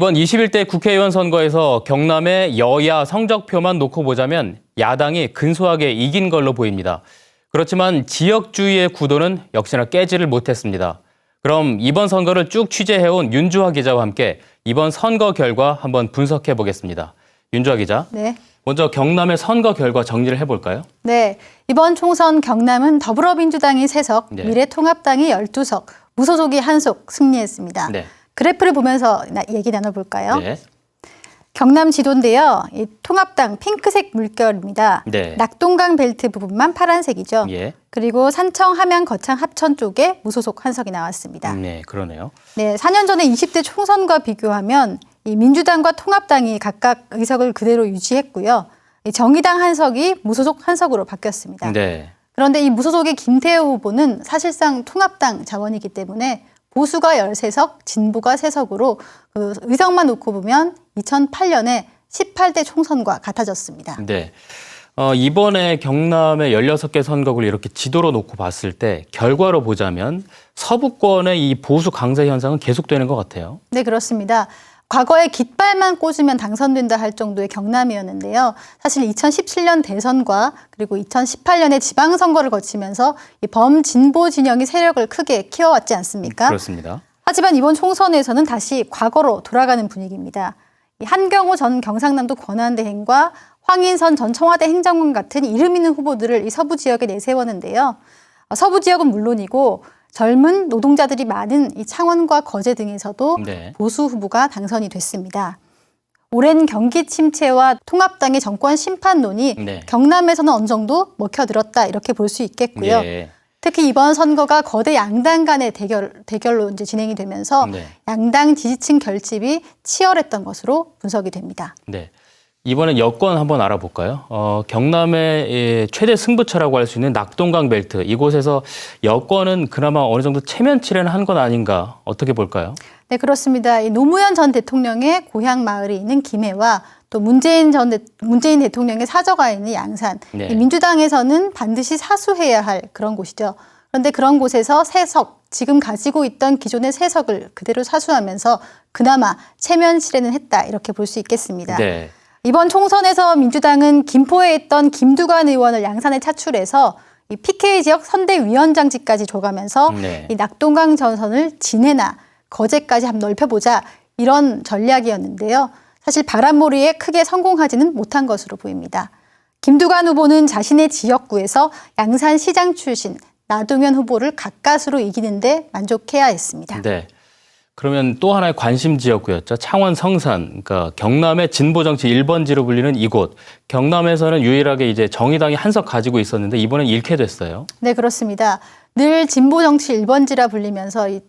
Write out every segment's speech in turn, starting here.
이번 21대 국회의원 선거에서 경남의 여야 성적표만 놓고 보자면 야당이 근소하게 이긴 걸로 보입니다. 그렇지만 지역주의의 구도는 역시나 깨지를 못했습니다. 그럼 이번 선거를 쭉 취재해온 윤주화 기자와 함께 이번 선거 결과 한번 분석해 보겠습니다. 윤주화 기자. 네. 먼저 경남의 선거 결과 정리를 해볼까요? 네. 이번 총선 경남은 더불어민주당이 3석, 네. 미래통합당이 12석, 무소속이 1석 승리했습니다. 네. 그래프를 보면서 얘기 나눠볼까요? 네. 경남 지도인데요. 이 통합당 핑크색 물결입니다. 네. 낙동강 벨트 부분만 파란색이죠. 예. 그리고 산청, 함양, 거창, 합천 쪽에 무소속 1석이 나왔습니다. 네, 그러네요. 네, 4년 전에 20대 총선과 비교하면 이 민주당과 통합당이 각각 의석을 그대로 유지했고요. 이 정의당 1석이 무소속 1석으로 바뀌었습니다. 네. 그런데 이 무소속의 김태호 후보는 사실상 통합당 자원이기 때문에 보수가 13석, 진보가 3석으로 그 의석만 놓고 보면 2008년에 18대 총선과 같아졌습니다. 네. 이번에 경남의 16개 선거구를 이렇게 지도로 놓고 봤을 때 결과로 보자면 서부권의 이 보수 강세 현상은 계속되는 것 같아요. 네, 그렇습니다. 과거에 깃발만 꽂으면 당선된다 할 정도의 경남이었는데요. 사실 2017년 대선과 그리고 2018년의 지방선거를 거치면서 이 범진보 진영이 세력을 크게 키워왔지 않습니까? 그렇습니다. 하지만 이번 총선에서는 다시 과거로 돌아가는 분위기입니다. 이 한경호 전 경상남도 권한대행과 황인선 전 청와대 행정관 같은 이름 있는 후보들을 이 서부 지역에 내세웠는데요. 서부 지역은 물론이고 젊은 노동자들이 많은 이 창원과 거제 등에서도 네. 보수 후보가 당선이 됐습니다. 오랜 경기 침체와 통합당의 정권 심판론이 네. 경남에서는 어느 정도 먹혀들었다 이렇게 볼 수 있겠고요. 예. 특히 이번 선거가 거대 양당 간의 대결로 이제 진행이 되면서 네. 양당 지지층 결집이 치열했던 것으로 분석이 됩니다. 네. 이번엔 여권 한번 알아볼까요? 경남의 최대 승부처라고 할 수 있는 낙동강 벨트. 이곳에서 여권은 그나마 어느 정도 체면치레는 한 건 아닌가 어떻게 볼까요? 네, 그렇습니다. 이 노무현 전 대통령의 고향 마을이 있는 김해와 또 문재인 대통령의 사저가 있는 양산. 네. 이 민주당에서는 반드시 사수해야 할 그런 곳이죠. 그런데 그런 곳에서 3석, 지금 가지고 있던 기존의 3석을 그대로 사수하면서 그나마 체면 실현은 했다 이렇게 볼 수 있겠습니다. 네. 이번 총선에서 민주당은 김포에 있던 김두관 의원을 양산에 차출해서 이 PK 지역 선대위원장직까지 줘가면서 네. 이 낙동강 전선을 진해나 거제까지 한번 넓혀보자 이런 전략이었는데요. 사실 바람몰이에 크게 성공하지는 못한 것으로 보입니다. 김두관 후보는 자신의 지역구에서 양산시장 출신 나동현 후보를 가까스로 이기는데 만족해야 했습니다. 네. 그러면 또 하나의 관심 지역구였죠. 창원 성산, 그러니까 경남의 진보 정치 1번지로 불리는 이곳. 경남에서는 유일하게 이제 정의당이 1석 가지고 있었는데 이번엔 잃게 됐어요. 네, 그렇습니다. 늘 진보 정치 1번지라 불리면서 이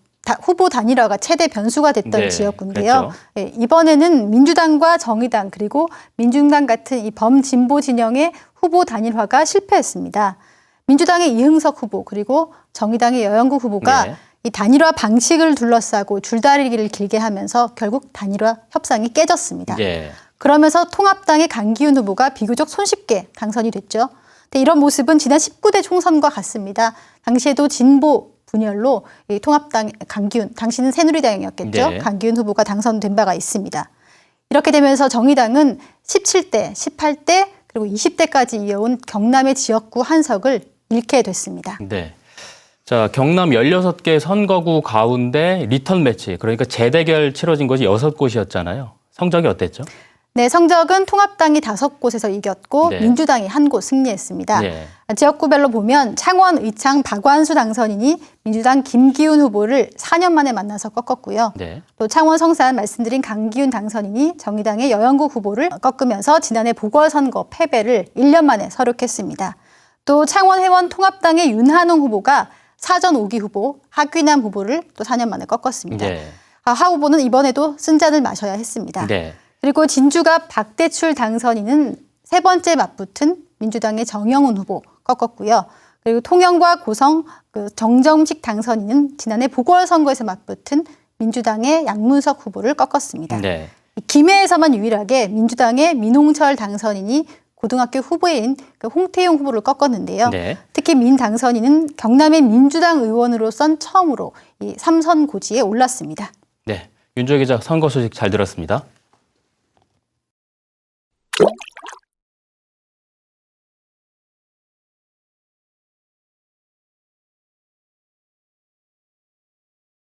후보 단일화가 최대 변수가 됐던 네, 지역구인데요. 네, 이번에는 민주당과 정의당 그리고 민중당 같은 이 범진보 진영의 후보 단일화가 실패했습니다. 민주당의 이흥석 후보 그리고 정의당의 여영국 후보가 네. 이 단일화 방식을 둘러싸고 줄다리기를 길게 하면서 결국 단일화 협상이 깨졌습니다. 예. 그러면서 통합당의 강기훈 후보가 비교적 손쉽게 당선이 됐죠. 근데 이런 모습은 지난 19대 총선과 같습니다. 당시에도 진보 분열로 이 통합당 강기훈, 당시는 새누리당이었겠죠. 네. 강기훈 후보가 당선된 바가 있습니다. 이렇게 되면서 정의당은 17대, 18대 그리고 20대까지 이어온 경남의 지역구 1석을 잃게 됐습니다. 네. 자, 경남 16개 선거구 가운데 리턴 매치, 그러니까 재대결 치러진 곳이 6곳이었잖아요. 성적이 어땠죠? 네, 성적은 통합당이 5곳에서 이겼고 네. 민주당이 1곳 승리했습니다. 네. 지역구별로 보면 창원, 의창, 박완수 당선인이 민주당 김기훈 후보를 4년 만에 만나서 꺾었고요. 네. 또 창원 성산 말씀드린 강기훈 당선인이 정의당의 여영국 후보를 꺾으면서 지난해 보궐선거 패배를 1년 만에 서력했습니다. 또 창원 회원 통합당의 윤한홍 후보가 사전 5기 후보 하귀남 후보를 또 4년 만에 꺾었습니다. 네. 하 후보는 이번에도 쓴잔을 마셔야 했습니다. 네. 그리고 진주가 박대출 당선인은 3번째 맞붙은 민주당의 정영훈 후보 꺾었고요. 그리고 통영과 고성 정정식 당선인은 지난해 보궐선거에서 맞붙은 민주당의 양문석 후보를 꺾었습니다. 네. 김해에서만 유일하게 민주당의 민홍철 당선인이 고등학교 후보인 홍태용 후보를 꺾었는데요. 네. 특히 민 당선인은 경남의 민주당 의원으로선 처음으로 이 3선 고지에 올랐습니다. 네. 윤조 기자, 선거 소식 잘 들었습니다.